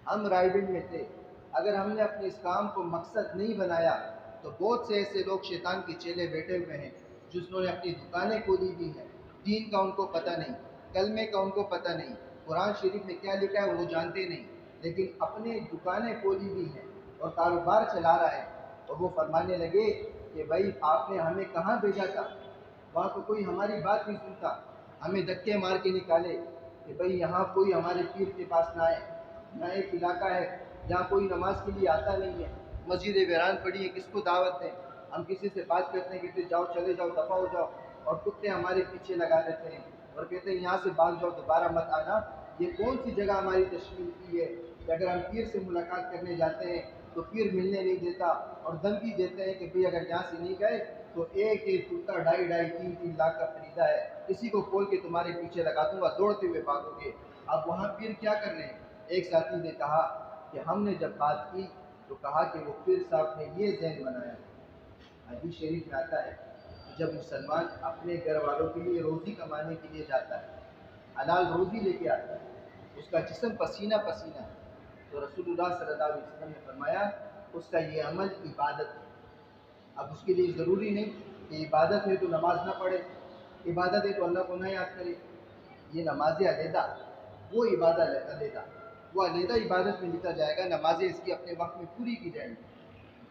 ہم رائیگڑھ میں تھے، اگر ہم نے اپنے اس کام کو مقصد نہیں بنایا تو بہت سے ایسے لوگ شیطان کے چیلے بیٹھے ہوئے ہیں جنہوں نے اپنی دکانیں کھولی بھی ہیں، دین کا ان کو پتہ نہیں، کلمے کا ان کو پتہ نہیں، قرآن شریف میں کیا لکھا ہے وہ جانتے نہیں، لیکن اپنے دکانیں کھولی بھی ہیں اور کاروبار چلا رہا ہے۔ اور وہ فرمانے لگے کہ بھائی آپ نے ہمیں کہاں بھیجا تھا، وہاں تو کوئی ہماری بات نہیں سنتا، ہمیں دھکے مار کے نکالے کہ بھئی یہاں کوئی ہمارے پیر کے پاس نہ آئے، یہاں ایک علاقہ ہے جہاں کوئی نماز کے لیے آتا نہیں ہے، مسجد ویران پڑی ہے، کس کو دعوت دیں، ہم کسی سے بات کرتے ہیں کہتے جاؤ چلے جاؤ دفع ہو جاؤ، اور کتے ہمارے پیچھے لگا دیتے ہیں اور کہتے ہیں یہاں سے بھاگ جاؤ دوبارہ مت آنا۔ یہ کون سی جگہ ہماری تشکیل کی ہے کہ اگر ہم پیر سے ملاقات کرنے جاتے ہیں تو پیر ملنے نہیں دیتا اور دھمکی دیتے ہیں کہ بھئی اگر یہاں سے نہیں گئے تو ایک ایک کتا 2.5-3 لاکھ کا خریدا ہے، کسی کو کھول کے تمہارے پیچھے لگا دوں گا، دوڑتے ہوئے بھاگو گے۔ اب وہاں پیر کیا کر رہے ہیں؟ ایک ساتھی نے کہا کہ ہم نے جب بات کی تو کہا کہ وہ پیر صاحب نے یہ ذہن بنایا، حدیث شریف میں آتا ہے کہ جب مسلمان اپنے گھر والوں کے لیے روزی کمانے کے لیے جاتا ہے، حلال روزی لے کے آتا ہے، اس کا جسم پسینہ پسینہ ہے، تو رسول اللہ صلی اللہ علیہ وسلم نے فرمایا اس کا یہ عمل عبادت ہے۔ اب اس کے لیے ضروری نہیں کہ عبادت ہے تو نماز نہ پڑھے، عبادت ہے تو اللہ کو نہ یاد کرے، یہ نماز علیحدہ، وہ عبادت علیحدہ، وہ علیحدہ عبادت میں لکھا جائے گا، نمازیں اس کی اپنے وقت میں پوری کی جائیں گی۔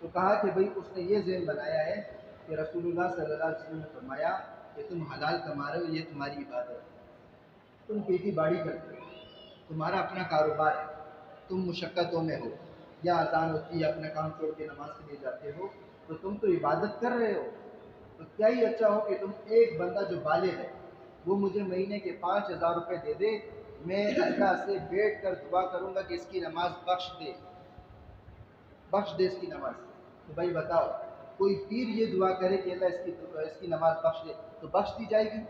تو کہا کہ بھئی اس نے یہ ذہن بنایا ہے کہ رسول اللہ صلی اللہ علیہ وسلم نے فرمایا کہ تم حلال کما رہے ہو، یہ تمہاری عبادت ہے، تم کھیتی باڑی کرتے ہو، تمہارا اپنا کاروبار ہے، تم مشقتوں میں ہو، یا اذان ہوتی ہے اپنا کام چھوڑ کے نماز کے لیے جاتے ہو، تو تم تو عبادت کر رہے ہو، تو کیا ہی اچھا ہو کہ تم ایک بندہ جو بالغ ہے وہ مجھے مہینے کے 5,000 روپے دے دے، میں اللہ سے بیٹھ کر دعا کروں گا کہ اس کی نماز بخش دے، بخش دے اس کی نماز۔ تو بھائی بتاؤ، کوئی پیر یہ دعا کرے کہ اللہ اس کی نماز بخش دے تو بخش دی جائے گی؟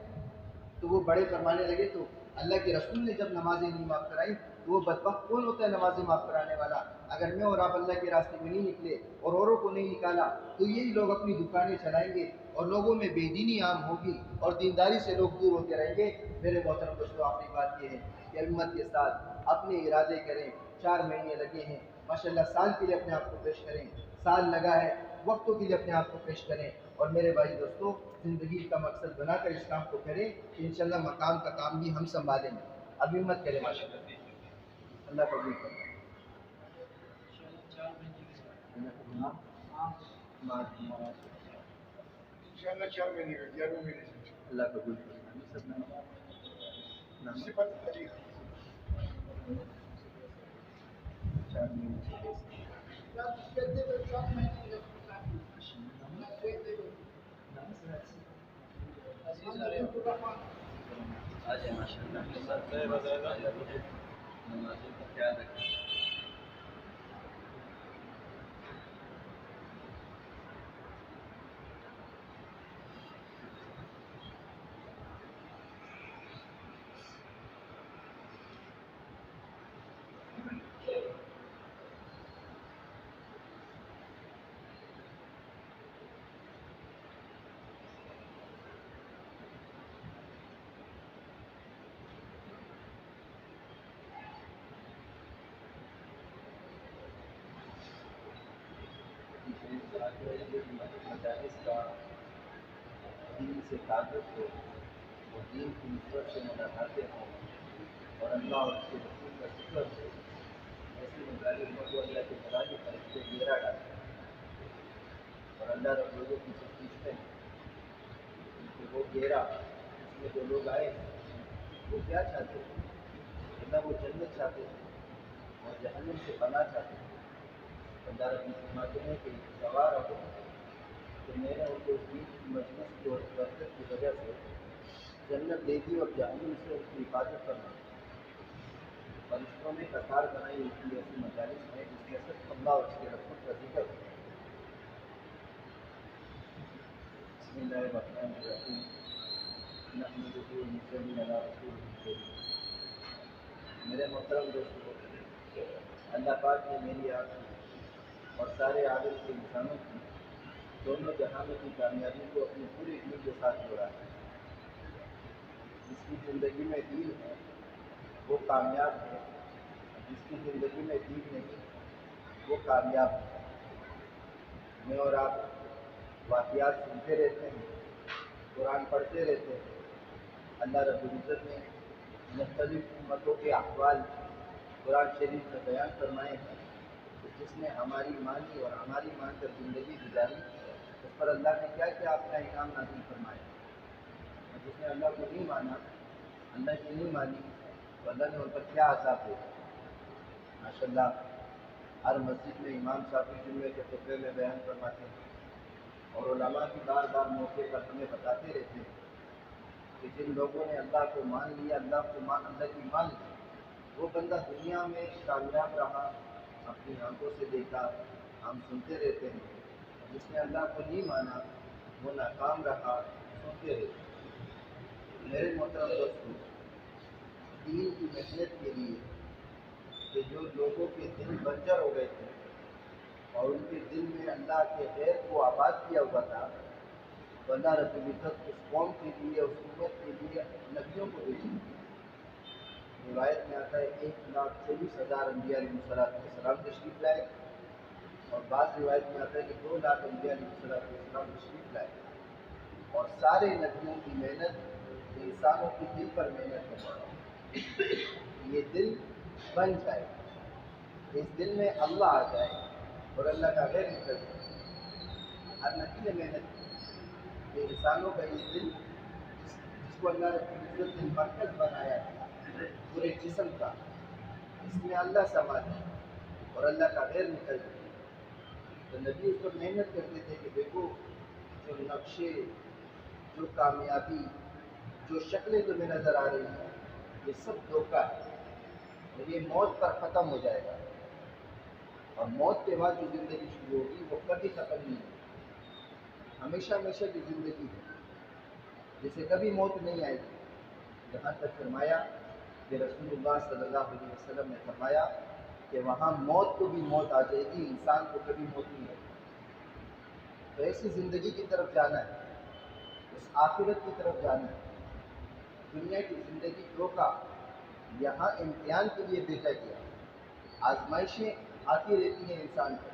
تو وہ بڑے فرمانے لگے تو اللہ کے رسول نے جب نمازیں نہیں معاف کرائی تو وہ بدبخت کون ہوتا ہے نمازیں معاف کرانے والا؟ اگر میں اور آپ اللہ کے راستے میں نہیں نکلے اور اوروں کو نہیں نکالا تو یہی لوگ اپنی دکانیں چلائیں گے اور لوگوں میں بے دینی عام ہوگی اور دینداری سے لوگ دور ہوتے رہیں گے۔ میرے محترم دوستوں، آخری بات یہ ہے کہ ہمت کے ساتھ اپنے ارادے کریں، 4 مہینے لگے ہیں ماشاءاللہ، سال کے لیے اپنے آپ کو پیش کریں، سال لگا ہے وقتوں کے لیے اپنے آپ کو پیش کریں، اور میرے بھائی دوستوں زندگی کا مقصد بنا کر اس کام کو کریں کہ انشاءاللہ مقام کا کام بھی ہم سنبھالیں گے۔ اب ہمت کریں ماشاءاللہ، اللہ قبول کرے۔ انشاءاللہ 4 مہینے کا 11 مہینے سے اللہ قبول کرے۔ صفت علی 4 مہینے آج ماشاء اللہ نمازوں کا خیال رکھیں۔ مجالس کا دین سے تعلق ہو اور دین کی نسبت سے ملاقاتیں ہوں اور اللہ اور اس کے رسول کا ذکر ہو، ایسی مجالس میں جو اللہ کے فلاحی فرشتے گھیرا ڈالتے ہیں اور اللہ رب لوگوں کی سے پوچھتے ہیں کہ وہ گھیرا اس میں جو لوگ آئے ہیں وہ کیا چاہتے ہیں؟ اللہ وہ جنت چاہتے ہیں اور جہنم سے پناہ چاہتے ہیں۔ اللہ رب فرماتے ہیں کہ سوار ہو کہ میں نے ان کو دین کی مجلس کی اور برکت کی وجہ سے جنت دے دی اور جہنم سے ان کی حفاظت کرنا۔ فرشتوں نے قطار بنائی ہوئی کی ایسی مجالس میں جس میں صرف اللہ اور اس کے رسول کا ذکر ہو۔ بسم اللہ الرحمن الرحیم، نحمدہ ونصلی علی رسولہ الکریم۔ میرے محترم دوستو، اللہ پاک نے میری آپ کی اور سارے عالم کے انسانوں کی دونوں جہانوں کی کامیابی کو اپنی پوری دین کے ساتھ جوڑا ہے۔ جس کی زندگی میں دین ہے وہ کامیاب ہے، جس کی زندگی میں دین نہیں وہ کامیاب ہے۔ میں اور آپ واقعات سنتے رہتے ہیں، قرآن پڑھتے رہتے ہیں۔ اللہ رب العزت نے مختلف امتوں کے احوال قرآن شریف میں بیان فرمائے ہیں کہ جس نے ہماری مانی اور ہماری مان کر زندگی گزاری اس پر اللہ نے کیا کیا اپنا انعام نازل فرمایا، اور جس نے اللہ کو نہیں مانا، اللہ کی نہیں مانی، تو اللہ نے ان پر کیا عذاب دیا۔ ماشاء اللہ ہر مسجد میں امام صاحب جمعے کے خطبے میں بیان فرماتے ہیں، اور علماء بھی بار بار موقع پر ہمیں بتاتے رہتے ہیں کہ جن لوگوں نے اللہ کو مان لیا، اللہ کی مان لی، وہ بندہ دنیا میں کامیاب رہا، اپنی آنکھوں سے دیکھا، ہم سنتے رہتے ہیں۔ جس نے اللہ کو نہیں مانا وہ ناکام رہا، سنتے رہتے ہیں۔ میرے محترم دوستوں، دین کی محنت کے لیے کہ جو لوگوں کے دل بنجر ہو گئے تھے اور ان کے دل میں اللہ کے غیر کو آباد کیا ہوا تھا، تو اللہ رب العزت اس قوم کے لیے، اس امت کے لیے نبیوں کو بھیجی۔ روایت میں آتا ہے 1,24,000 انبیاء علیہ السلام تشریف لائے، اور بعض روایت میں آتا ہے کہ 2,00,000 انبیاء علیہ السلام تشریف لائے، اور سارے نبیوں کی محنت انسانوں کے دل پر محنت ہے۔ یہ دل بن جائے، اس دل میں اللہ آ جائے اور اللہ کا غیر نکل جائے۔ ہر نبی نے محنت کی کہ انسانوں کا یہ دل جس کو اللہ رب العزت نے مرکز بنایا ہے پورے جسم کا، اس میں اللہ سما جائے اور اللہ کا غیر نکل جائے۔ تو نبی اس پر محنت کرتے تھے کہ دیکھو جو نقشے، جو کامیابی، جو شکلیں تمہیں نظر آ رہی ہیں یہ سب دھوکہ ہے، اور یہ موت پر ختم ہو جائے گا، اور موت کے بعد جو زندگی شروع ہوگی وہ کبھی ختم نہیں ہوگی، ہمیشہ ہمیشہ کی زندگی ہے جسے کبھی موت نہیں آئے گی۔ یہاں تک فرمایا کہ رسول اللہ صلی اللہ علیہ وسلم نے فرمایا کہ وہاں موت کو بھی موت آ جائے گی، انسان کو کبھی موت نہیں آئے گی۔ تو ایسی زندگی کی طرف جانا ہے، اس آخرت کی طرف جانا ہے۔ دنیا کی زندگی دھوکہ، یہاں امتحان کے لیے بھیجا گیا، آزمائشیں آتی رہتی ہیں انسان کو،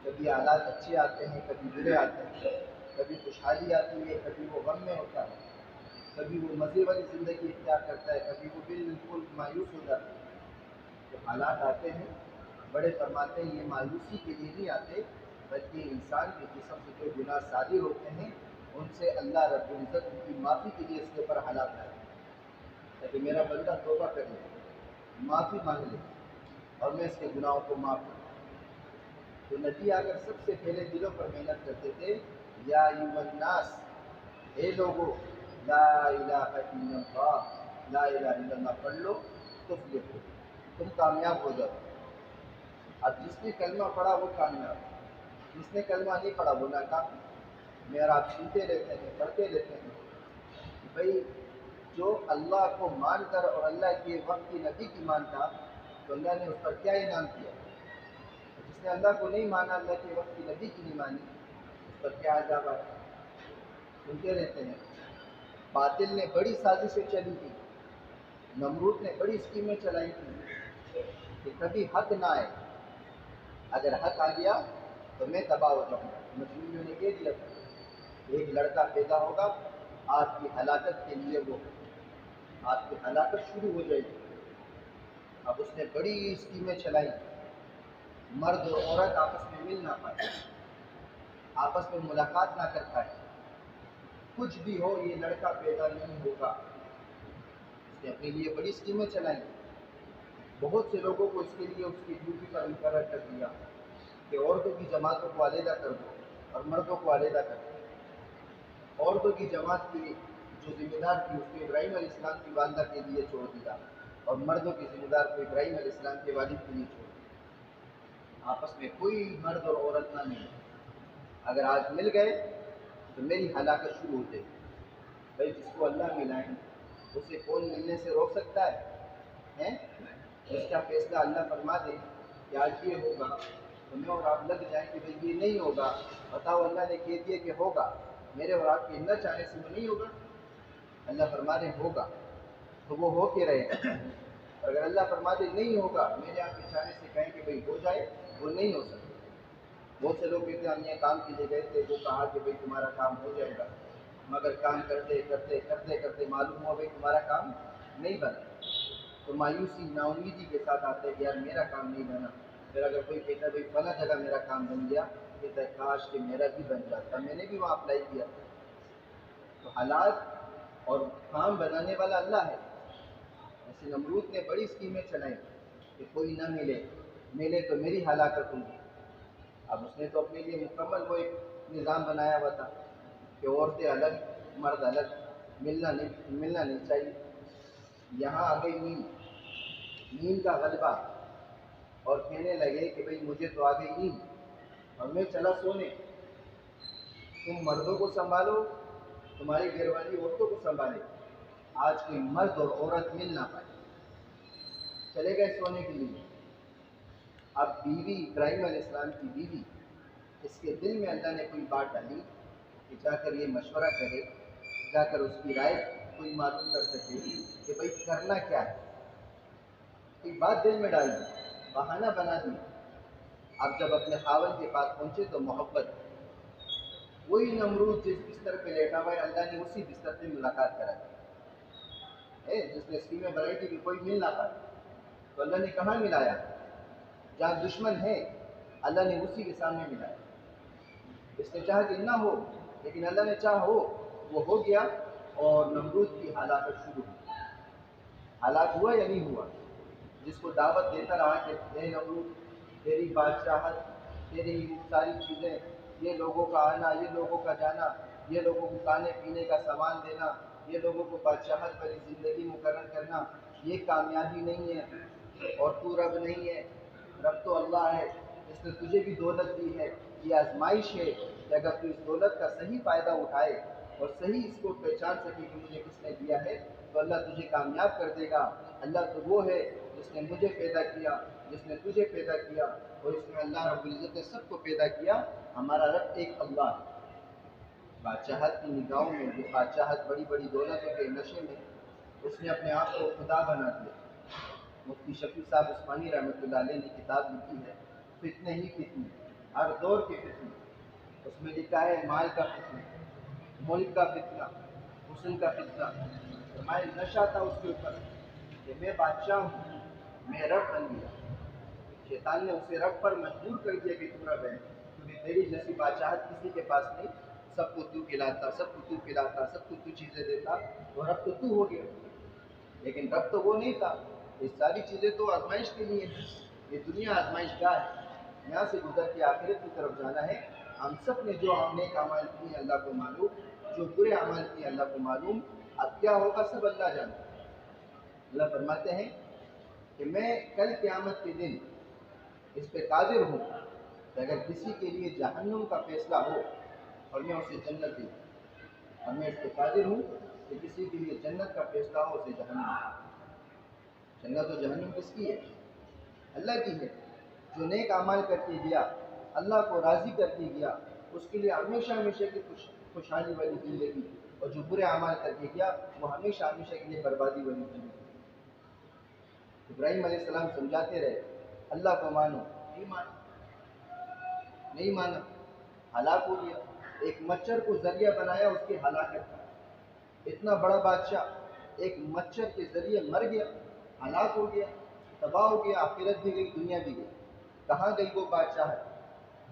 کبھی حالات اچھے آتے ہیں، کبھی برے آتے ہیں، کبھی خوشحالی آتی ہے، کبھی وہ غم میں ہوتا ہے، کبھی وہ مزے والی زندگی اختیار کرتا ہے، کبھی وہ بالکل مایوس ہو جاتا ہے۔ تو حالات آتے ہیں، بڑے فرماتے ہیں یہ مایوسی کے لیے نہیں آتے، بلکہ انسان کے جسم سے جو گناہ صادر ہوتے ہیں ان سے اللہ رب العزت ان کی معافی کے لیے اس کے اوپر حالات آتے ہیں، تاکہ میرا بندہ توبہ کر لے، معافی مانگ لے اور میں اس کے گناہوں کو معاف کروں۔ تو نبی اگر سب سے پہلے دلوں پر محنت کرتے تھے، یا ایھا الناس، اے لوگو، لا الہ الا اللہ، لا الہ الا اللہ پڑھ لو تفلحوا، تم کامیاب ہو جاؤ۔ اب جس نے کلمہ پڑھا وہ کامیاب، جس نے کلمہ نہیں پڑھا وہ ناکام۔ میں اور آپ سنتے رہتے ہیں، پڑھتے رہتے ہیں کہ بھائی جو اللہ کو مان کر اور اللہ کے وقت کی نبی کی مانتا تو اللہ نے اس پر کیا انعام کیا، جس نے اللہ کو نہیں مانا، اللہ کے وقت کی نبی کی نہیں مانی، اس پر کیا عذاب آیا۔ سنتے رہتے ہیں باطل نے بڑی سازشیں چلی تھی، نمرود نے بڑی اسکیمیں چلائی تھیں کہ کبھی حق نہ آئے، اگر حق آ گیا تو میں تباہ ہو جاؤں گا۔ مجنونیوں نے کہہ دیا تھا ایک لڑکا پیدا ہوگا آپ کی ہلاکت کے لیے، وہ آپ کی ہلاکت شروع ہو جائے گی۔ اب اس نے بڑی اسکیمیں چلائی، مرد اور عورت آپس میں مل نہ پائے، آپس میں ملاقات نہ کر پائے، کچھ بھی ہو یہ لڑکا پیدا نہیں ہوگا۔ اس نے اپنے لیے بڑی اسکیمیں چلائیں، بہت سے لوگوں کو اس کے لیے اس کی ڈیوٹی پر مقرر کر دیا کہ عورتوں کی جماعتوں کو علیحدہ کر دو اور مردوں کو علیحدہ کر دو۔ عورتوں کی جماعت کی جو ذمہ دار تھی اس کو ابراہیم علیہ السلام کی والدہ کے لیے چھوڑ دیا، اور مردوں کی ذمہ دار کو ابراہیم علیہ السلام کے والد کے لیے چھوڑ دیا۔ آپس میں کوئی مرد اور عورت نہ ملے، اگر آج مل گئے تو میری ہلاکت شروع ہو جائے گی۔ بھائی جس کو اللہ ملائیں اسے کون ملنے سے روک سکتا ہے؟ اس کا فیصلہ اللہ فرما دے کہ آج یہ ہوگا تو میں اور آپ لگ جائیں کہ بھائی یہ نہیں ہوگا، بتاؤ اللہ نے کہہ دیا کہ ہوگا، میرے اور آپ کے نہ چاہنے سے وہ نہیں ہوگا۔ اللہ فرما رہے ہوگا تو وہ ہو کے رہے گا، اور اگر اللہ فرماتے نہیں ہوگا، میرے آپ کے چاہنے سے کہیں کہ بھئی ہو جائے، وہ نہیں ہو سکتا۔ بہت سے لوگ کہتے ہیں ہم یہ کام کے لیے گئے تھے، وہ کہا کہ بھئی تمہارا کام ہو جائے گا، مگر کام کرتے کرتے کرتے کرتے معلوم ہوا بھئی تمہارا کام نہیں بنا، تو مایوسی نا امیدی کے ساتھ آتے ہیں کہ یار میرا کام نہیں بنا۔ پھر اگر کوئی کہتا ہے بھئی فلاں جگہ میرا کام بن گیا، کہتا ہے کاش کہ میرا بھی بن جاتا، میں نے بھی وہاں اپلائی کیا۔ تو حالات اور کام بنانے والا اللہ ہے۔ جیسے نمرود نے بڑی اسکیمیں چلائیں کہ کوئی نہ ملے، ملے تو میری ہلاکت ہوگی۔ اب اس نے تو اپنے لیے مکمل وہ ایک نظام بنایا ہوا تھا کہ عورتیں الگ، مرد الگ، ملنا نہیں چاہیے۔ یہاں آ گئی نیند کا غلبہ، اور کہنے لگے کہ بھئی مجھے تو آ گئی نیند اور میں چلا سونے، تم مردوں کو سنبھالو، تمہاری گھر والی عورتوں کو سنبھالے۔ آج کوئی مرد اور عورت مل نہ پائے، چلے گئے سونے کے لیے۔ اب بیوی، ابراہیم علیہ السلام کی بیوی، اس کے دل میں اللہ نے کوئی بات ڈالی کہ جا کر یہ مشورہ کرے، جا کر اس کی رائے کوئی معلوم کر سکے کہ بھئی کرنا کیا ہے۔ کوئی بات دل میں ڈال دی، بہانہ بنا دی۔ اب جب اپنے خاوند کے پاس پہنچے تو محبت، وہی نمرود جس بستر پہ لیٹا ہوا ہے اللہ نے اسی بستر پہ ملاقات کرا دی، جس نے اسکیمیں بنائی تھی کہ کوئی مل نہ پائے، تو اللہ نے کہاں ملایا؟ جہاں دشمن ہے اللہ نے اسی کے سامنے ملایا۔ اس نے چاہا کہ نہ ہو، لیکن اللہ نے چاہا ہو، وہ ہو گیا، اور نمرود کی ہلاکت شروع ہوئی۔ ہلاک ہوا یا نہیں ہوا؟ جس کو دعوت دیتا رہا کہ اے نمرود، تیری بادشاہت، تیری ساری چیزیں، یہ لوگوں کا آنا، یہ لوگوں کا جانا، یہ لوگوں کو کھانے پینے کا سامان دینا، یہ لوگوں کو بادشاہت والی زندگی مقرر کرنا، یہ کامیابی نہیں ہے، اور تو رب نہیں ہے۔ رب تو اللہ ہے، اس نے تجھے بھی دولت دی ہے، یہ آزمائش ہے کہ اگر تو اس دولت کا صحیح فائدہ اٹھائے اور صحیح اس کو پہچان سکے کہ مجھے کس نے دیا ہے، تو اللہ تجھے کامیاب کر دے گا۔ اللہ تو وہ ہے جس نے مجھے پیدا کیا، جس نے تجھے پیدا کیا، اور اس میں اللہ رب العزت نے سب کو پیدا کیا۔ ہمارا رب ایک اللہ ہے۔ بادشاہت کی نگاہوں میں، جو بادشاہت بڑی بڑی دولتوں کے نشے میں، اس نے اپنے آپ کو خدا بنا دیا۔ مفتی شفیع صاحب عثمانی رحمۃ اللہ علیہ نے کتاب لکھی ہے فتنے ہی فتنے، ہر دور کے فتنے۔ اس میں لکھا ہے مال کا فتنہ، ملک کا فتنہ، حسن کا فتنہ۔ فرمائے نشہ تھا اس کے اوپر کہ میں بادشاہ ہوں، میں رب بن گیا۔ شیطان نے اسے رب پر مجبور کر دیا کہ تو رب ہے، کیونکہ تیری جیسی بادشاہت کسی کے پاس نہیں، سب کو تو کھلاتا، سب کو تو پلاتا، سب کو تو چیزیں دیتا، تو رب تو ہو گیا۔ لیکن رب تو وہ نہیں تھا۔ یہ ساری چیزیں تو آزمائش کے لیے ہیں، یہ دنیا آزمائش گاہ ہے، یہاں سے گزر کے آخرت کی طرف جانا ہے۔ ہم سب نے جو نیک اعمال کیے اللہ کو معلوم، جو برے اعمال کیے اللہ کو معلوم، اب کیا ہوگا سب اللہ جانتا ہے۔ اللہ فرماتے ہیں کہ میں کل قیامت کے دن اس پہ قادر ہوں کہ اگر کسی کے لیے جہنم کا فیصلہ ہو اور میں اسے جنت دوں، اور میں اس پہ قادر ہوں کہ کسی کے لیے جنت کا فیصلہ ہو اسے جہنم دوں۔ جنت و جہنم کس کی ہے؟ اللہ کی ہے۔ جو نیک اعمال کر کے گیا، اللہ کو راضی کر کے گیا، اس کے لیے ہمیشہ ہمیشہ کی خوشحالی والی زندگی، اور جو برے اعمال کر کے گیا وہ ہمیشہ ہمیشہ کے لیے بربادی والی زندگی۔ ابراہیم علیہ السلام سمجھاتے رہے اللہ کو مانو، نہیں مانا، ہلاک ہو گیا۔ ایک مچھر کو ذریعہ بنایا اس کی ہلاکت کا۔ اتنا بڑا بادشاہ ایک مچھر کے ذریعے مر گیا، ہلاک ہو گیا، تباہ ہو گیا، آخرت بھی گئی، دنیا بھی گئی۔ کہاں گئی وہ بادشاہ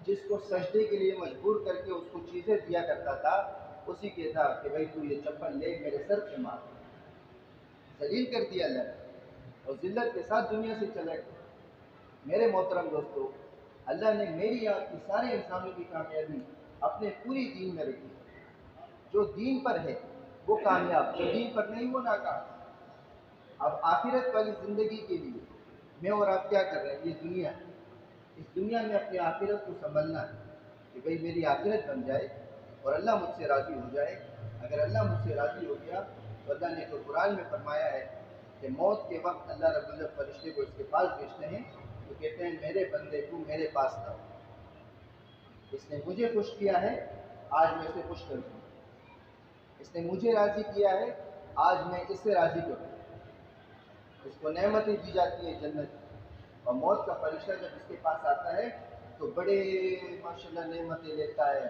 جس کو سجدے کے لیے مجبور کر کے اس کو چیزیں دیا کرتا تھا، اسی کے تھا کہ بھائی تو یہ چپل لے میرے سر پہ مار۔ ذلیل کر دیا اللہ نے، اور ذلت کے ساتھ دنیا سے چلے گئے۔ میرے محترم دوستو، اللہ نے میری آپ کی سارے انسانوں کی کامیابی اپنے پوری دین میں رکھی۔ جو دین پر ہے وہ کامیاب، جو دین پر نہیں وہ ناکام۔ اب آخرت والی زندگی کے لیے میں اور آپ کیا کر رہے ہیں؟ یہ دنیا ہے، اس دنیا میں اپنی آخرت کو سنبھلنا ہے کہ بھئی میری آخرت بن جائے اور اللہ مجھ سے راضی ہو جائے۔ اگر اللہ مجھ سے راضی ہو گیا تو اللہ نے تو قرآن میں فرمایا ہے کہ موت کے وقت اللہ رب العزت فرشتے کو اس کے پاس بھیجتے ہیں، تو کہتے ہیں میرے بندے تو میرے پاس لاؤ، اس نے مجھے خوش کیا ہے، آج میں اسے خوش کر دوں، اس نے مجھے راضی کیا ہے، آج میں اس سے راضی کروں۔ اس کو نعمتیں دی جاتی ہیں جنت کی، اور موت کا فرشتہ جب اس کے پاس آتا ہے تو بڑے ماشاءاللہ نعمتیں لیتا ہے،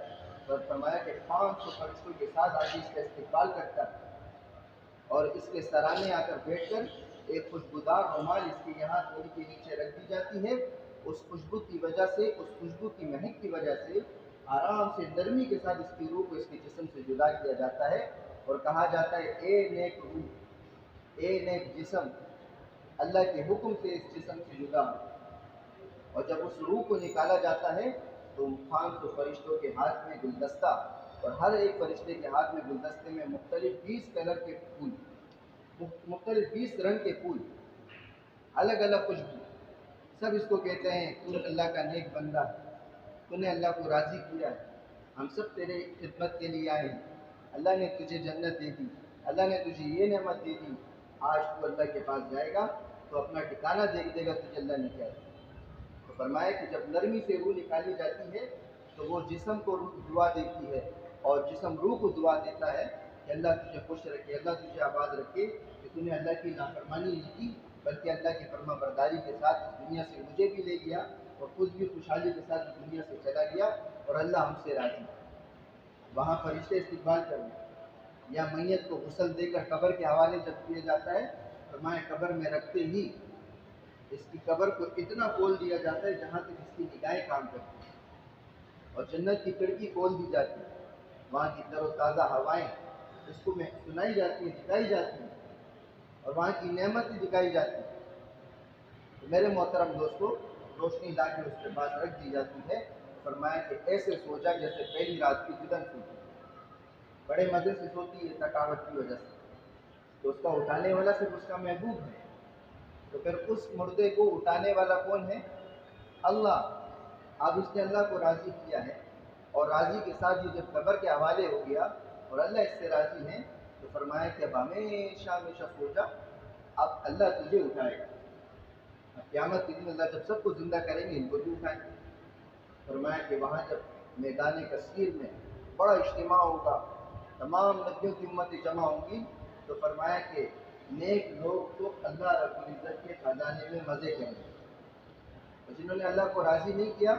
اور فرمایا کہ 500 فرشتوں کے ساتھ آگے اس کا استقبال کرتا ہے، اور اس کے سرانے آ کر بیٹھ کر ایک خوشبودار رومال اس کے یہاں تھوڑی کے نیچے رکھ دی جاتی ہے۔ اس خوشبو کی وجہ سے، اس خوشبو کی مہک کی وجہ سے آرام سے نرمی کے ساتھ اس کی روح کو اس کے جسم سے جدا کیا جاتا ہے، اور کہا جاتا ہے اے نیک روح، اے نیک جسم، اللہ کے حکم سے اس جسم سے جدا ہو۔ اور جب اس روح کو نکالا جاتا ہے تو 500 فرشتوں کے ہاتھ میں گلدستہ، اور ہر ایک فرشتے کے ہاتھ میں گلدستے میں مختلف 20 کلر کے پھول، مختلف 20 رنگ کے پھول، الگ الگ خوشبو، سب اس کو کہتے ہیں تو اللہ کا نیک بندہ، تو نے اللہ کو راضی کیا ہے، ہم سب تیرے خدمت کے لیے آئے ہیں، اللہ نے تجھے جنت دے دی، اللہ نے تجھے یہ نعمت دے دی، آج تو اللہ کے پاس جائے گا تو اپنا ٹھکانہ دیکھ دے گا تجھے اللہ نے کیا دیا۔ تو فرمایا کہ جب نرمی سے روح نکالی جاتی ہے تو وہ جسم کو دعا دیتی ہے، اور جسم روح کو دعا دیتا ہے کہ اللہ تجھے خوش رکھے، اللہ تجھے آباد رکھے، کہ تو نے اللہ کی نافرمانی نہیں کی بلکہ اللہ کی فرما برداری کے ساتھ اس دنیا سے مجھے بھی لے گیا، اور خود بھی خوشحالی کے ساتھ اس دنیا سے چلا گیا، اور اللہ ہم سے راضی۔ وہاں فرشتے استقبال کریں، یا میت کو غسل دے کر قبر کے حوالے جب کیا جاتا ہے، فرمایا قبر میں رکھتے ہی اس کی قبر کو اتنا کھول دیا جاتا ہے جہاں تک اس کی نگاہیں کام کرتی ہیں، اور جنت کی کھڑکی کھول دی جاتی ہے، وہاں کی تر و تازہ ہوائیں اس کو میں سنائی جاتی ہیں، دکھائی جاتی ہیں، اور وہاں کی نعمتیں دکھائی جاتی ہیں۔ تو میرے محترم دوستو، روشنی لا کے اس کے پاس رکھ دی جاتی ہے، فرمایا کہ ایسے سو جا جیسے پہلی رات کی دلہن سوتی، بڑے مزے سے سوتی ہے تھکاوٹ کی وجہ سے، تو اس کا اٹھانے والا صرف اس کا محبوب ہے، تو پھر اس مردے کو اٹھانے والا کون ہے؟ اللہ۔ اب اس نے اللہ کو راضی کیا ہے، اور راضی کے ساتھ یہ جب قبر کے حوالے ہو گیا اور اللہ اس سے راضی ہیں، تو فرمایا کہ اب ہمیشہ ہمیشہ سو جا، اب اللہ تجھے اٹھائے گا، قیامت کے دن اللہ جب سب کو زندہ کریں گے ان کو بھی اٹھائیں گے۔ فرمایا کہ وہاں جب میدان کثیر میں بڑا اجتماع ہوگا، تمام نبیوں کی امتیں جمع ہوں گی، تو فرمایا کہ نیک لوگ تو اللہ رب العزت کے خزانے میں مزے کریں گے، اور جنہوں نے اللہ کو راضی نہیں کیا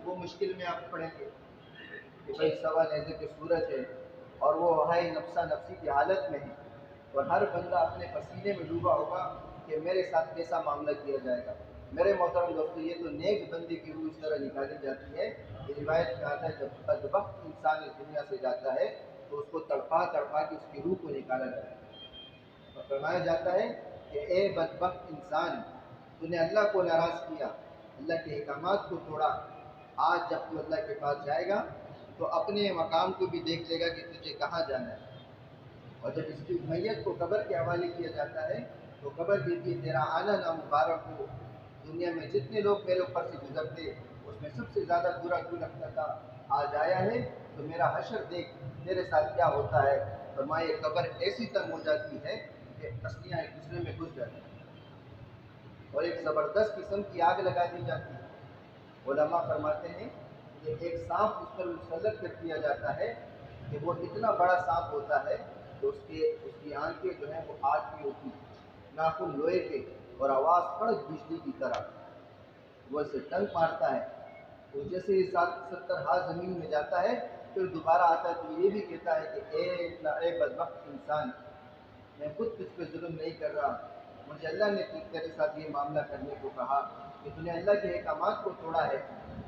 وہ مشکل میں آپ پڑیں گے کہ بھائی سوا نیزے کی صورت ہے، اور وہ ہائے نفسہ نفسی کی حالت میں ہے، اور ہر بندہ اپنے پسینے میں ڈوبا ہوگا کہ میرے ساتھ کیسا معاملہ کیا جائے گا۔ میرے محترم دوستو، یہ تو نیک بندے کی روح اس طرح نکالی جاتی ہے، یہ روایت میں آتا ہے جب بدبخت انسان اس دنیا سے جاتا ہے تو اس کو تڑپا تڑپا کے اس کی روح کو نکالا جاتا ہے، اور فرمایا جاتا ہے کہ اے بدبخت انسان، تو نے اللہ کو ناراض کیا، اللہ کے احکامات کو توڑا، آج جب تو اللہ کے پاس جائے گا تو اپنے مقام کو بھی دیکھ لے گا کہ تجھے کہاں جانا ہے۔ اور جب اس کی میت کو قبر کے حوالے کیا جاتا ہے تو قبر کہتی ہے تیرا آنا نامبارک ہو، دنیا میں جتنے لوگ میرے اوپر سے گزرتے اس میں سب سے زیادہ برا تو لگتا تھا، آج آیا ہے تو میرا حشر دیکھ تیرے ساتھ کیا ہوتا ہے۔ فرمائے قبر ایسی تنگ ہو جاتی ہے کہ پسلیاں ایک دوسرے میں گھس جاتی ہیں، اور ایک زبردست قسم کی آگ لگا دی جاتی ہے۔ علماء فرماتے ہیں کہ ایک سانپ اس پر مسلط کر دیا جاتا ہے کہ وہ اتنا بڑا سانپ ہوتا ہے کہ اس کی آنکھیں جو ہیں وہ آگ کی ہوتی ہیں، ناخن لوہے کے، اور آواز کڑک بجلی کی طرح، وہ اسے ڈنک مارتا ہے، تو جیسے یہ 70 ہاتھ زمین میں جاتا ہے پھر دوبارہ آتا ہے تو یہ بھی کہتا ہے کہ اے بدبخت انسان، میں خود تجھ پہ ظلم نہیں کر رہا، مجھے اللہ نے تیرے ساتھ یہ معاملہ کرنے کو کہا کہ تو نے اللہ کے احکامات کو توڑا ہے،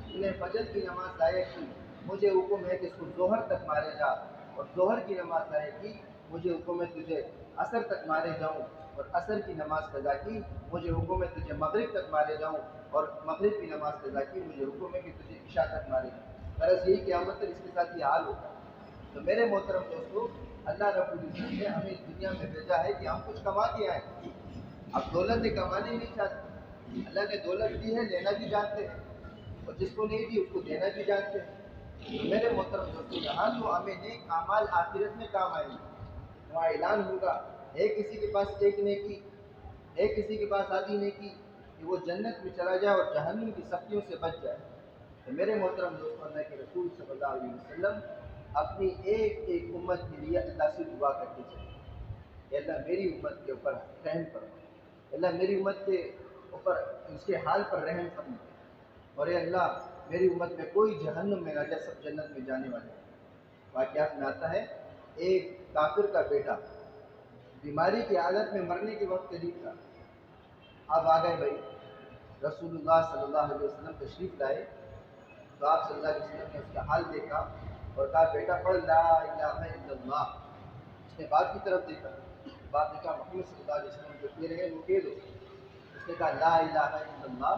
تو نے فجر کی نماز ضائع کی، مجھے حکم ہے کہ اس کو ظہر تک مارے جا، اور ظہر کی نماز ضائع کی، مجھے حکم ہے تجھے عصر تک مارے جاؤں، اور عصر کی نماز قضا کی، مجھے حکم ہے تجھے مغرب تک مارے جاؤں، اور مغرب کی نماز قضا کی، مجھے حکم ہے کہ تجھے عشاء تک مارے جاؤں۔ غرض یہی قیامت تک اس کے ساتھ یہ حال ہوتا ہے۔ تو میرے محترم دوستو، اللہ رب العزت نے ہمیں اس دنیا میں بھیجا ہے کہ ہم کچھ کما کے آئیں، اب دولتیں کمانے نہیں چاہتے، اللہ نے دولت دی ہے لینا بھی جانتے ہیں، اور جس کو نہیں دی اس کو دینا بھی جانتے ہیں۔ تو میرے محترم دوستو، یہاں تو ہمیں نیک اعمال آخرت میں کام آئیں گے، وہاں اعلان ہوگا ہے کسی کے پاس ایک نیکی، ہے کسی کے پاس آدھی نیکی، کہ وہ جنت میں چلا جائے اور جہنم کی سختیوں سے بچ جائے۔ تو میرے محترم دوستو، اللہ کے رسول صلی اللہ علیہ وسلم اپنی ایک ایک امت کے لیے اللہ سے دعا کرتے چلے کہ اللہ میری امت کے اوپر رحم فرما، اللہ میری امت کے اوپر اس کے حال پر رحم فرما، اور اے اللہ میری امت میں کوئی جہنم میں نہ جائے، سب جنت میں جانے والے ہیں۔ واقعات میں آتا ہے ایک کافر کا بیٹا بیماری کی حالت میں مرنے کے وقت قریب تھا، اب آ گئے بھائی، رسول اللہ صلی اللہ علیہ وسلم تشریف لائے تو آپ صلی اللہ علیہ وسلم نے اس کا حال دیکھا اور کہا بیٹا پڑھ لا الہ الا اللہ۔ اس نے باپ کی طرف دیکھا، باپ نے کہا محمد صلی اللہ علیہ وسلم جو کہہ رہے ہیں وہ کہہ دو۔ اس نے کہا لا الہ الا اللہ،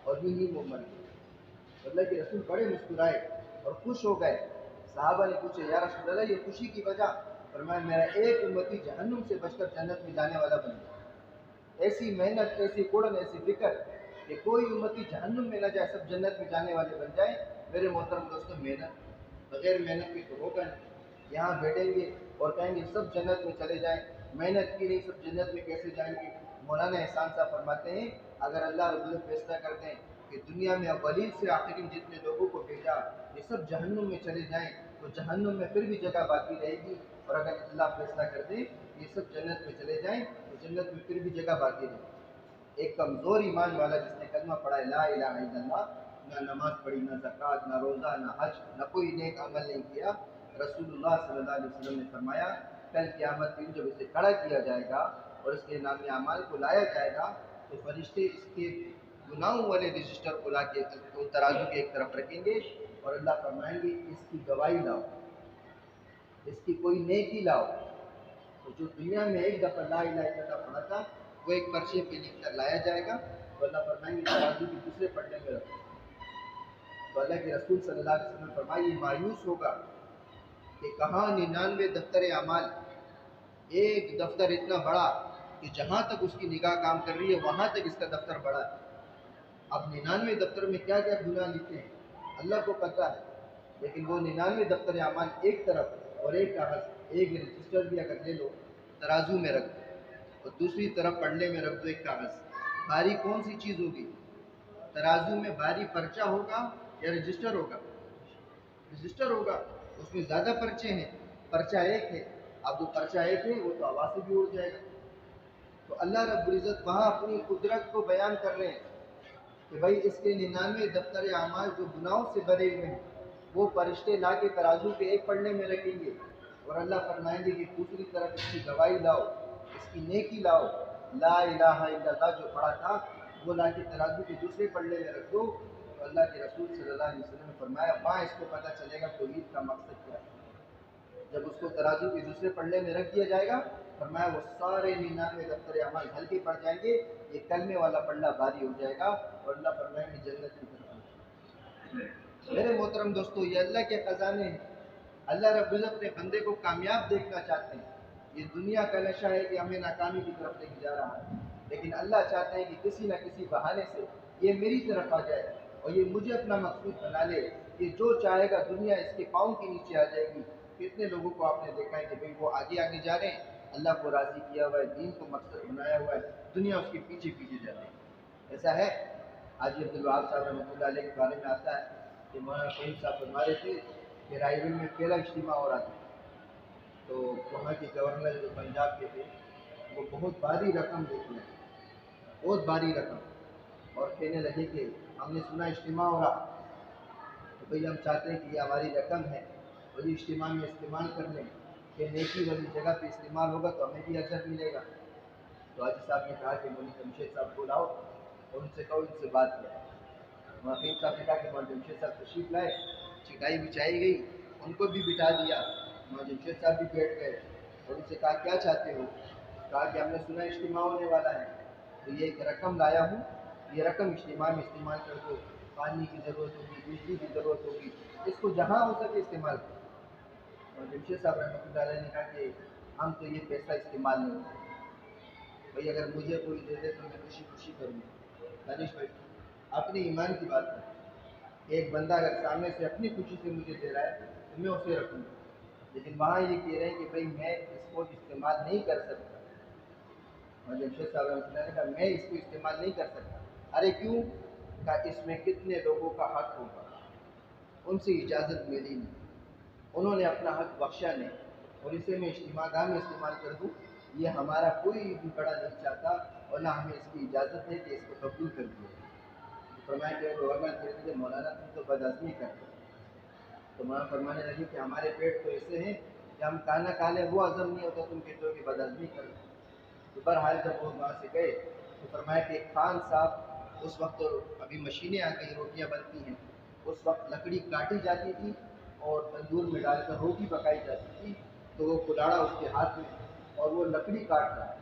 اور یوں ہی وہ مر گیا۔ اللہ کے رسول بڑے مسکرائے اور خوش ہو گئے۔ صحابہ نے پوچھے یا رسول اللہ یہ خوشی کی وجہ؟ فرمایا میرا ایک امتی جہنم سے بچ کر جنت میں جانے والا بن گیا۔ ایسی محنت، ایسی کوڑن، ایسی فکر کہ کوئی امتی جہنم میں نہ جائے، سب جنت میں جانے والے بن جائیں۔ میرے محترم دوستوں، محنت بغیر محنت کے تو ہوگا نہیں۔ یہاں بیٹھیں گے اور کہیں گے سب جنت میں چلے جائیں، محنت کی نہیں، سب جنت میں کیسے جائیں گے؟ مولانا احسان صاحب فرماتے ہیں اگر اللہ رب العزت فیصلہ کر دیں کہ دنیا میں اولین سے آخرین جتنے لوگوں کو بھیجا یہ سب جہنم میں چلے جائیں تو جہنم میں پھر بھی جگہ باقی رہے گی، اور اگر اللہ فیصلہ کر دے یہ سب جنت میں چلے جائیں تو جنت میں پھر بھی جگہ باقی رہے گی۔ ایک کمزور ایمان والا جس نے کلمہ پڑھا ہے لا الہ الا اللہ، نہ نماز پڑھی، نہ زکوٰۃ، نہ روزہ، نہ حج، نہ کوئی نیک عمل نہیں کیا، رسول اللہ صلی اللہ علیہ وسلم نے فرمایا کل قیامت دن جب اسے کھڑا کیا جائے گا اور اس کے نام اعمال کو لایا جائے گا تو فرشتے اس کے گناہوں والے رجسٹر کو لا کے ترازو کے ایک طرف رکھیں گے اور اللہ فرمائیں گے اس کی گواہی لاؤ، اس کی کوئی نیکی لاؤ۔ تو جو دنیا میں ایک دفعہ لا الہ الا اللہ پڑھا تھا وہ ایک پرچے پہ لکھ کر لایا جائے گا تو اللہ فرمائیں گے ترازو کے دوسرے پڑھنے میں رکھو۔ تو اللہ کے رسول صلی اللہ علیہ وسلم نے فرمایا یہ مایوس ہوگا کہ کہاں 99 دفتر اعمال، ایک دفتر اتنا بڑا کہ جہاں تک اس کی نگاہ کام کر رہی ہے وہاں تک اس کا دفتر بڑا ہے۔ اب 99 دفتر میں کیا کیا گناہ لکھے ہیں اللہ کو پتہ ہے، لیکن وہ 99 دفتر اعمال ایک طرف اور ایک کاغذ، ایک رجسٹر بھی اگر لے لو ترازو میں رکھ دو اور دوسری طرف پڑھنے میں رکھ دو ایک کاغذ، بھاری کون سی چیز ہوگی؟ ترازو میں بھاری پرچہ ہوگا یا رجسٹر ہوگا؟ رجسٹر ہوگا، اس میں زیادہ پرچے ہیں، پرچہ ایک ہے، اب وہ پرچہ ایک ہے وہ تو ہوا سے بھی اڑ جائے گا۔ تو اللہ رب العزت وہاں اپنی قدرت کو بیان کر رہے ہیں کہ بھائی اس کے 99 دفتر اعمال جو گناہوں سے بھرے ہوئے ہیں وہ فرشتے لا کے ترازو کے ایک پڑھنے میں رکھیں گے اور اللہ فرمائیں گے کہ دوسری طرف اس کی گواہی لاؤ، اس کی نیکی لاؤ، لا الہ الا اللہ جو پڑھا تھا وہ لا کے ترازو کے دوسرے پڑھنے میں رکھ دو۔ تو اللہ کے رسول صلی اللہ علیہ وسلم نے فرمایا وہاں اس کو پتہ چلے گا توحید کا مقصد کیا ہے۔ جب اس کو ترازو کے دوسرے پڑھنے میں رکھ دیا جائے گا فرمایا وہ سارے 99 دفتر اعمال ہلکے پڑ جائیں گے، یہ کلمے والا پلڑا بھاری ہو جائے گا اور اللہ فرمائیں گے جنت کی طرف۔ میرے محترم دوستو یہ اللہ کے خزانے ہیں، اللہ رب العزت اپنے بندے کو کامیاب دیکھنا چاہتے ہیں۔ یہ دنیا کا نشہ ہے کہ ہمیں ناکامی کی طرف لے کے جا رہا ہے، لیکن اللہ چاہتے ہیں کہ کسی نہ کسی بہانے سے یہ میری طرف آ جائے اور یہ مجھے اپنا مقصود بنا لے کہ جو چاہے گا دنیا اس کے پاؤں کے نیچے آ جائے گی۔ کتنے لوگوں کو آپ نے دیکھا ہے کہ بھئی وہ آگے آگے جا رہے ہیں، اللہ کو راضی کیا ہوا ہے، دین کو مقصد بنایا ہوا ہے، دنیا اس کے پیچھے پیچھے جاتی ہے۔ ایسا ہے حاجی عبدالوہاب صاحب رحمۃ اللہ علیہ کے بارے میں آتا ہے کہ مولانا فہیم صاحب فرما رہے تھے کہ رائے گنج میں پہلا اجتماع ہو رہا تھا تو وہاں کے گورنر جو پنجاب کے تھے وہ بہت بھاری رقم دیتے ہیں، بہت بھاری رقم، اور کہنے لگے کہ ہم نے سنا اجتماع ہو رہا تو بھئی ہم چاہتے ہیں کہ یہ ہماری رقم ہے اور یہ اجتماع میں استعمال کر لیں کہ نیکی والی جگہ پہ استعمال ہوگا تو ہمیں بھی اجر ملے گا۔ تو حاجی صاحب نے کہا کہ مولوی جمشید صاحب کو لاؤ اور ان سے کہو ان سے بات کریں۔ فہیم صاحب نے کہا کہ مولوی جمشید صاحب تشریف لائے، چٹائی بچھائی گئی، ان کو بھی بٹھا دیا، مولوی جمشید صاحب بھی بیٹھ گئے اور ان سے کہا کیا چاہتے ہو؟ کہا کہ ہم نے سنا اجتماع ہونے والا ہے تو یہ ایک رقم لایا ہوں، یہ رقم اجتماع میں استعمال کر دو، پانی کی ضرورت ہوگی، بجلی کی ضرورت ہوگی، اس کو جہاں ہو سکے استعمال کرو۔ اور جمشید صاحب رحمۃ اللہ علیہ نے کہا کہ ہم تو یہ پیسہ استعمال نہیں کرتے، بھائی اگر مجھے کوئی دے دے تو میں خوشی خوشی کروں گا۔ دانش بھائی اپنی ایمان کی بات ہے، ایک بندہ اگر سامنے سے اپنی خوشی سے مجھے دے رہا ہے تو میں اسے رکھوں گا، لیکن وہاں یہ کہہ رہے ہیں کہ بھائی میں اس کو استعمال نہیں کر سکتا۔ اور جمشید صاحب رحمۃ اللہ نے کہا میں اس کو استعمال نہیں کر سکتا۔ ارے کیوں؟ کہا اس میں کتنے لوگوں کا حق ہوگا، ان سے اجازت ملی نہیں، انہوں نے اپنا حق بخشا نہیں اور اسے میں اجتماع گاہ میں استعمال کر دوں، یہ ہمارا کوئی بھی بڑا نہیں چاہتا اور نہ ہمیں اس کی اجازت ہے کہ اس کو قبول کر دیا۔ تو فرمایا کہ گورنر کہتے تھے مولانا تم تو بدعزمی کرتے ہو۔ تو مولانا فرمانے لگے کہ ہمارے پیٹ تو ایسے ہیں کہ ہم کھانا کھا لیں وہ ہضم نہیں ہوتا، تم کہتے ہو کہ بدعزمی کرو۔ تو بہرحال جب وہ وہاں سے گئے تو فرمایا کہ ایک خان صاحب، اس وقت ابھی مشینیں آ گئی، روٹیاں بنتی ہیں، اس وقت لکڑی کاٹی جاتی تھی اور تندور میں ڈال کر روٹی پکائی جاتی تھی، تو وہ کلاڑا اس کے ہاتھ میں اور وہ لکڑی کاٹ رہا ہے۔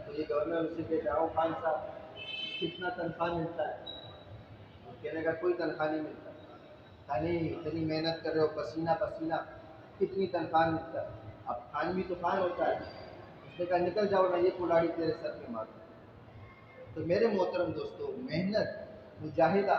تو یہ گورنر اس سے کہتے آؤ خان صاحب کتنا تنخواہ ملتا ہے؟ تو کہنے کا کوئی تنخواہ نہیں ملتا۔ نہیں اتنی محنت کر رہے ہو پسینہ پسینہ، کتنی تنخواہ ملتا ہے؟ اب خان بھی تو خان ہوتا ہے۔ اس نے کہا نکل جاؤ نہ، یہ کلاڑی تیرے سر پہ مارو۔ تو میرے محترم دوستو، محنت، مجاہدہ،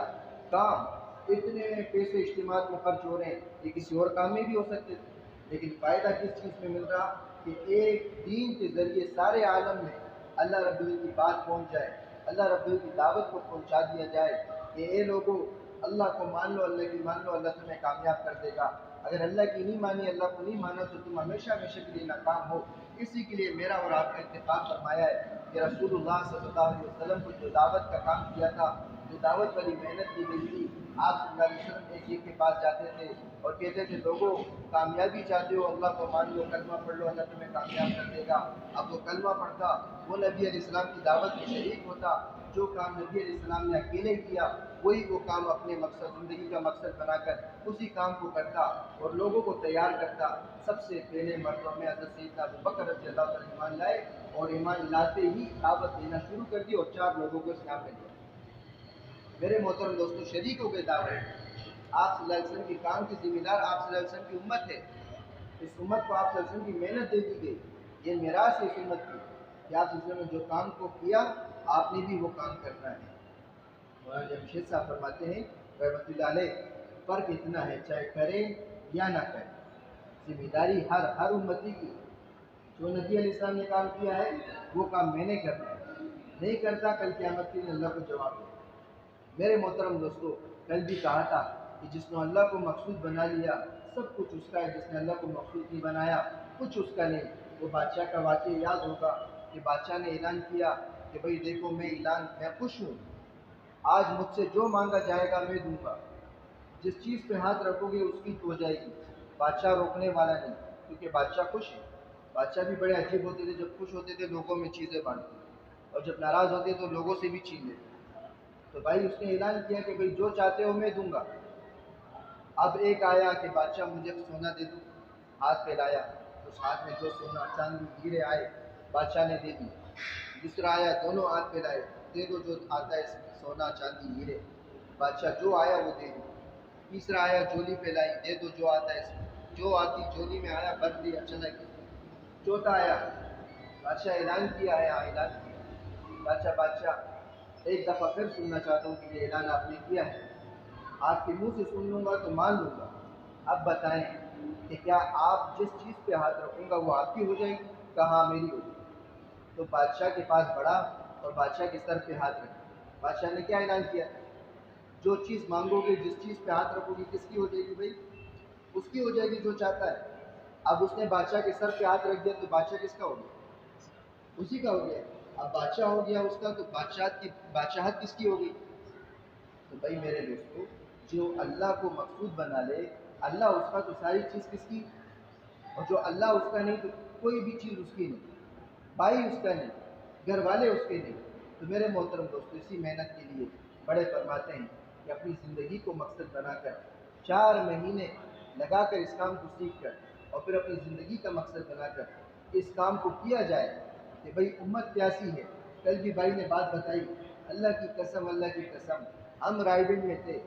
کام، اتنے پیسے اجتماعات میں خرچ ہو رہے ہیں، یہ کسی اور کام میں بھی ہو سکتے تھے، لیکن فائدہ کس چیز میں مل رہا کہ ایک دین کے ذریعے سارے عالم میں اللہ رب العزت کی بات پہنچ جائے، اللہ رب العزت کی دعوت کو پہنچا دیا جائے کہ اے لوگوں اللہ کو مان لو، اللہ کی مان لو، اللہ تمہیں کامیاب کر دے گا۔ اگر اللہ کی نہیں مانی، اللہ کو نہیں مانا تو تم ہمیشہ ہمیشہ کے لیے ناکام ہو۔ اسی کے لیے میرا اور آپ کا اتفاق فرمایا ہے کہ رسول اللہ صلی اللہ علیہ وسلم کو جو دعوت کا کام کیا تھا، جو دعوت والی محنت کی گئی تھی، آپ صلی اللہ علیہ وسلم ایک ایک کے پاس جاتے تھے اور کہتے تھے لوگوں کامیابی چاہتے ہو اللہ کو مان لو، کلمہ پڑھ لو، اللہ تمہیں کامیاب کر دے گا۔ اب وہ کلمہ پڑھتا، وہ نبی علیہ السلام کی دعوت میں شریک ہوتا، جو کام نبی علیہ السلام نے اکیلے کیا وہی وہ کام اپنے مقصد، زندگی کا مقصد بنا کر اسی کام کو کرتا اور لوگوں کو تیار کرتا۔ سب سے پہلے مرتبہ میں حضرت سیدنا ابوبکر رضی اللہ تعالیٰ ایمان لائے اور ایمان لاتے ہی دعوت دینا شروع کر دی اور 4 لوگوں کو اسلام میں دیا۔ میرے محترم دوستوں، شریک ہو گئے دعوت۔ آپ صلی اللہ علیہ وسلم کے کام کی ذمہ دار آپ صلی اللہ علیہ وسلم کی امت ہے۔ اس امت کو آپ صلی اللہ علیہ وسلم کی محنت دے دی گئی، یہ میراث ہے اس امت کی کہ آپ صلی اللہ علیہ وسلم نے جو کام کو کیا آپ نے بھی وہ کام کرنا ہے۔ مولانا جمشید صاحب فرماتے ہیں رحمۃ اللہ علیہ، فرق اتنا ہے چاہے کرے یا نہ کرے، ذمہ داری ہر امتی کی۔ جو نبی علیہ السلام نے کام کیا ہے وہ کام میں نے کرنا ہے، نہیں کرتا کل قیامت کے دن اللہ کو جواب دے۔ میرے محترم دوستو، کل بھی کہا تھا کہ جس نے اللہ کو مقصود بنا لیا سب کچھ اس کا ہے، جس نے اللہ کو مقصود نہیں بنایا کچھ اس کا نہیں۔ وہ بادشاہ کا واقعہ یاد ہوگا کہ بادشاہ نے اعلان کیا کہ بھئی دیکھو میں خوش ہوں، آج مجھ سے جو مانگا جائے گا میں دوں گا، جس چیز پہ ہاتھ رکھو گے اس کی ہو جائے گی۔ بادشاہ روکنے والا نہیں، کیونکہ بادشاہ خوش ہے۔ بادشاہ بھی بڑے عجیب ہوتے تھے، جب خوش ہوتے تھے لوگوں میں چیزیں بانٹتے اور جب ناراض ہوتے تو لوگوں سے بھی چھین لیتے۔ تو بھائی اس نے اعلان کیا کہ بھئی جو چاہتے ہو میں دوں گا۔ اب ایک آیا کہ بادشاہ مجھے سونا دے دو، ہاتھ پہ لایا، اس ہاتھ میں جو سونا چاندی ہیرے آئے بادشاہ نے دے دی۔ دوسرا آیا، دونوں ہاتھ پہ لائے، دے دو جو آتا ہے سونا چاندی ہیرے، بادشاہ جو آیا وہ دے دی۔ تیسرا آیا، جولی پہ لائی، دے دو جو آتا ہے اس میں، جو آتی جولی میں آیا بھر دیا چلا گیا۔ چوتھا آیا، بادشاہ اعلان کیا ہے، اعلان کیا، بادشاہ ایک دفعہ پھر سننا چاہتا ہوں کہ یہ اعلان آپ نے کیا ہے، آپ کے منہ سے سن لوں گا تو مان لوں گا، اب بتائیں کہ کیا آپ جس چیز پہ ہاتھ رکھوں گا وہ آپ کی ہو جائے گی؟ کہا میری ہو جائے گی۔ تو بادشاہ کے پاس بڑھا اور بادشاہ کے سر پہ ہاتھ رکھا۔ بادشاہ نے کیا اعلان کیا؟ جو چیز مانگو گے، جس چیز پہ ہاتھ رکھو گی کس کی ہو جائے گی بھائی؟ اس کی ہو جائے گی جو چاہتا ہے۔ اب اس نے بادشاہ کے سر پہ ہاتھ رکھ دیا تو بادشاہ کس کا ہو گیا؟ اسی کا ہو گیا۔ اب بادشاہ ہو گیا اس کا تو بادشاہت کس کی ہوگی؟ تو بھائی میرے دوستو، جو اللہ کو مقصود بنا لے اللہ اس کا تو ساری چیز کس کی، اور جو اللہ اس کا نہیں تو کوئی بھی چیز اس کی نہیں، بھائی اس کا نہیں، گھر والے اس کے نہیں۔ تو میرے محترم دوستو، اسی محنت کے لیے بڑے فرماتے ہیں کہ اپنی زندگی کو مقصد بنا کر 4 مہینے لگا کر اس کام کو سیکھ کر اور پھر اپنی زندگی کا مقصد بنا کر اس کام کو کیا جائے کہ بھئی امت پیاسی ہے۔ کل بھی بھائی نے بات بتائی، اللہ کی قسم ہم رائیڈنگ میں تھے،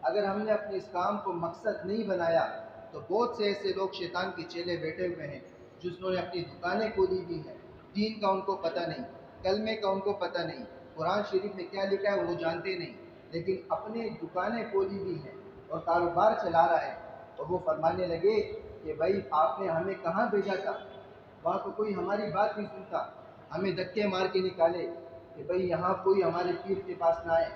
اگر ہم نے اپنے اس کام کو مقصد نہیں بنایا تو بہت سے ایسے لوگ شیطان کے چیلے بیٹھے ہوئے ہیں جنہوں نے اپنی دکانیں کھولی بھی ہیں، دین کا ان کو پتہ نہیں، کلمے کا ان کو پتہ نہیں، قرآن شریف میں کیا لکھا ہے وہ جانتے نہیں، لیکن اپنے دکانیں کھولی بھی ہیں اور کاروبار چلا رہا ہے۔ اور وہ فرمانے لگے کہ بھائی آپ نے ہمیں کہاں بھیجا تھا، وہاں تو کوئی ہماری بات نہیں سنتا، ہمیں دھکے مار کے نکالے کہ بھئی یہاں کوئی ہمارے پیر کے پاس نہ آئے،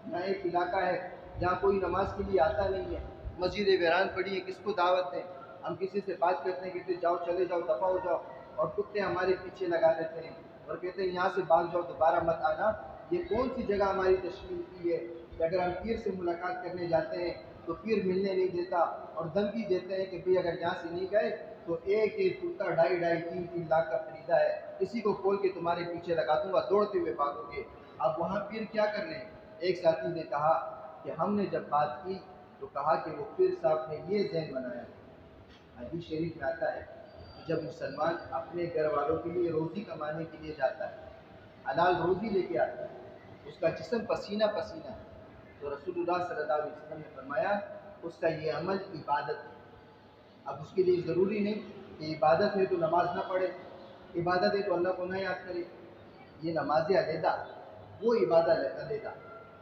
یہاں ایک علاقہ ہے جہاں کوئی نماز کے لیے آتا نہیں ہے، مسجدیں ویران پڑی ہیں، کس کو دعوت دیں؟ ہم کسی سے بات کرتے ہیں کہ جاؤ چلے جاؤ دفع ہو جاؤ، اور کتے ہمارے پیچھے لگا دیتے ہیں اور کہتے ہیں یہاں سے بھاگ جاؤ، دوبارہ مت آنا۔ یہ کون سی جگہ ہماری تشکیل کی ہے کہ اگر ہم پیر سے ملاقات کرنے جاتے ہیں تو پیر ملنے نہیں دیتا اور دھمکی دیتے ہیں کہ بھئی اگر یہاں سے نہیں گئے تو ایک ایک کرتا 2.5-3 لاکھ کا خریدا ہے، کسی کو کھول کے تمہارے پیچھے لگا دوں گا، دوڑتے ہوئے بھاگو گے۔ اب وہاں پیر کیا کر رہے ہیں؟ ایک ساتھی نے کہا کہ ہم نے جب بات کی تو کہا کہ وہ پیر صاحب نے یہ ذہن بنایا۔ حدیث شریف میں آتا ہے کہ جب مسلمان اپنے گھر والوں کے لیے روزی کمانے کے لیے جاتا ہے، حلال روزی لے کے آتا ہے، اس کا جسم پسینہ پسینہ ہے، تو رسول اللہ صلی اللہ علیہ وسلم نے فرمایا اس کا یہ عمل عبادت ہے۔ اب اس کے لیے ضروری نہیں کہ عبادت ہے تو نماز نہ پڑھے، عبادت ہے تو اللہ کو نہ یاد کرے، یہ نماز علیحدہ، وہ عبادت علیحدہ،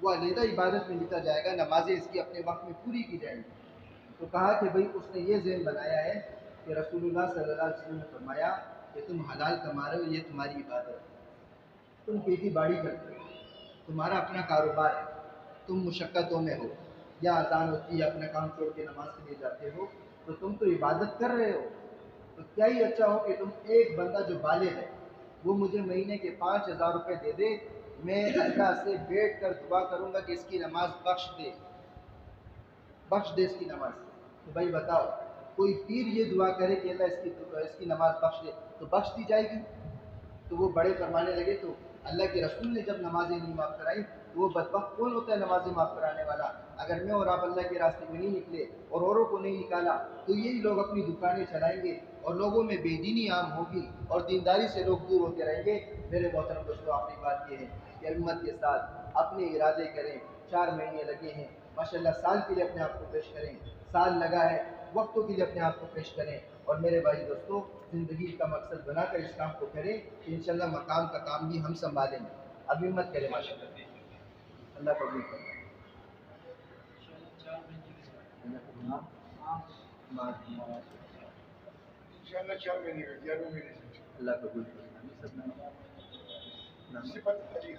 وہ علیحدہ عبادت میں لکھا جائے گا، نمازیں اس کی اپنے وقت میں پوری کی جائیں گی۔ تو کہا کہ بھئی اس نے یہ ذہن بنایا ہے کہ رسول اللہ صلی اللہ علیہ وسلم نے فرمایا کہ تم حلال کما رہے ہو، یہ تمہاری عبادت ہے، تم کھیتی باڑی کرتے ہو، تمہارا اپنا کاروبار ہے، تم مشقتوں میں ہو، یا اذان ہوتی ہے اپنا کام چھوڑ کے نماز کے لیے جاتے ہو، تو تم تو عبادت کر رہے ہو، تو کیا ہی اچھا ہو کہ تم ایک بندہ جو بالغ ہے وہ مجھے مہینے کے 5,000 روپے دے دے، میں اللہ سے بیٹھ کر دعا کروں گا کہ اس کی نماز بخش دے اس کی نماز۔ تو بھائی بتاؤ، کوئی پیر یہ دعا کرے کہ اللہ اس کی نماز بخش دے تو بخش دی جائے گی؟ تو وہ بڑے فرمانے لگے تو اللہ کے رسول نے جب نمازیں نہیں معاف کرائی تو وہ بدبخت کون ہوتا ہے نمازیں معاف کرانے والا؟ اگر میں اور آپ اللہ کے راستے میں نہیں نکلے اور اوروں کو نہیں نکالا تو یہی لوگ اپنی دکانیں چلائیں گے اور لوگوں میں بے دینی عام ہوگی اور دینداری سے لوگ دور ہوتے رہیں گے۔ میرے محترم دوستوں، آخری بات یہ ہے کہ امت کے ساتھ اپنے ارادے کریں۔ 4 مہینے لگے ہیں، ماشاءاللہ سال کے لیے اپنے آپ کو پیش کریں، سال لگا ہے، وقتوں کے لیے اپنے آپ کو پیش کریں، اور میرے بھائی دوستوں زندگی کا مقصد بنا کر اس کام کو کریں کہ انشاءاللہ مقام کا کام بھی ہم سنبھالیں گے۔ اب ہمت کریں، اللہ قبول کرے۔ انشاءاللہ 4 مہینے کا 11 مہینے سے اللہ قبول کرے۔ صفت علی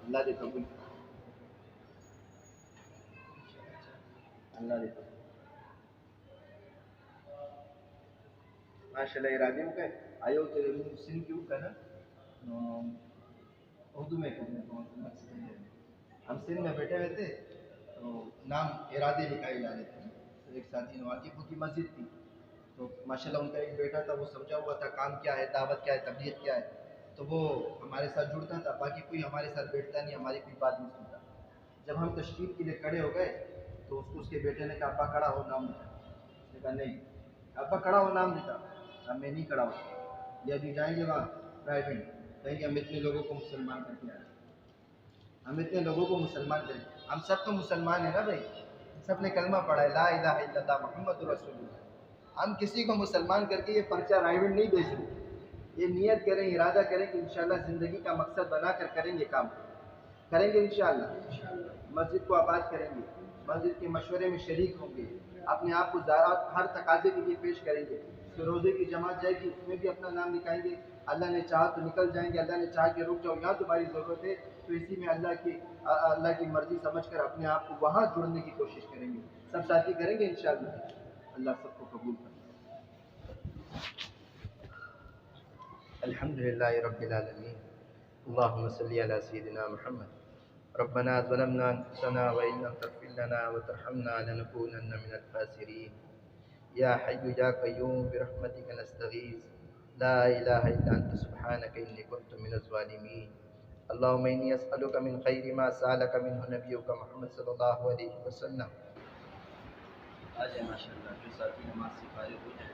اللہ دے قبول، اللہ دے قبول۔ ماشاءاللہ ارادے میں آیو تے سن کیوں کنا اردو میں ہم سندھ میں بیٹھے ہوئے تھے تو نام ارادے لکھائے جا رہے تھے، تو ایک ساتھی نے واقف کی مسجد تھی، تو ماشاءاللہ ان کا ایک بیٹا تھا، وہ سمجھا ہوا تھا کام کیا ہے، دعوت کیا ہے، تبلیغ کیا ہے، تو وہ ہمارے ساتھ جڑتا تھا، باقی کوئی ہمارے ساتھ بیٹھتا نہیں، ہماری کوئی بات نہیں سنتا۔ جب ہم تشکیل کے لیے کھڑے ہو گئے تو اس کے بیٹے نے کہا ابا کھڑا ہو، نام لکھا۔ اس نے کہا نہیں، ابا کھڑا ہو، نام لکھا۔ اب میں نہیں کھڑا ہوں، یہ ابھی جائیں گے وہاں پرائیویٹ، کہیں گے ہم اتنے لوگوں کو مسلمان کر کے آئے، ہم اتنے لوگوں کو مسلمان کریں۔ ہم سب تو مسلمان ہیں نا بھائی، سب نے کلمہ پڑھا ہے لا الہ الا اللہ محمد رسول اللہ۔ ہم کسی کو مسلمان کر کے یہ پرچہ رائیوڈ نہیں بیچ رہے، یہ نیت کریں، ارادہ کریں کہ انشاءاللہ زندگی کا مقصد بنا کر کریں گے، کام کریں گے انشاءاللہ، مسجد کو آباد کریں گے، مسجد کے مشورے میں شریک ہوں گے، اپنے آپ کو ہر تقاضے کے لیے پیش کریں گے۔ تو روزے کی جماعت جائے گی، اس میں بھی اپنا نام لکھائیں گے، اللہ نے چاہا تو نکل جائیں گے، اللہ نے چاہا کہ رک جاؤ یہاں تمہاری ضرورت ہے، تو اسی میں اللہ کی مرضی سمجھ کر اپنے آپ کو وہاں جڑنے کی کوشش کریں گے۔ سب ساتھی کریں گے انشاءاللہ، اللہ سب کو قبول کرے۔ الحمدللہ رب العالمین، اللہم صلی علی سیدنا محمد۔ ربنا ظلمنا انفسنا وان لم تغفر لنا وترحمنا لنكونن من الخاسرین۔ یا حی یا قیوم برحمتک نستغیث، لا الہ الا انت سبحانک انی کنت من الظالمین۔ اللہم انی اسألک من خیر ما سألک منہ نبیک محمد صلی اللہ علیہ وسلم۔ آجائے ماشاءاللہ جو ساتھی نماز سے فارغ ہو جائے۔